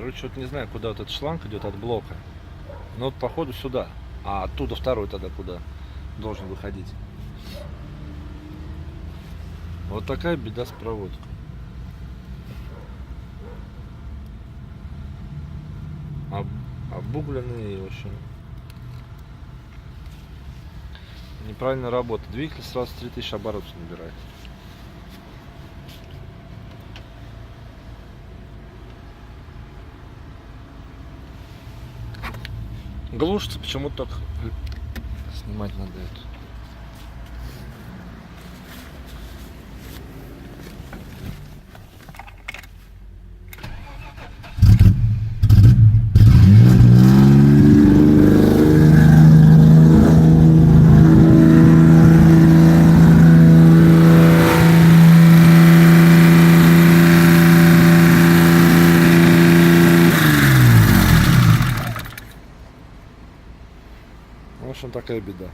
Короче, вот не знаю, куда вот этот шланг идет от блока. Но вот походу сюда. А оттуда второй тогда куда должен выходить. Вот такая беда с проводкой. Обугленный, в общем. Неправильно работает. Двигатель сразу 3000 оборотов набирает. Глушится почему-то так. Снимать надо это. В общем, такая беда.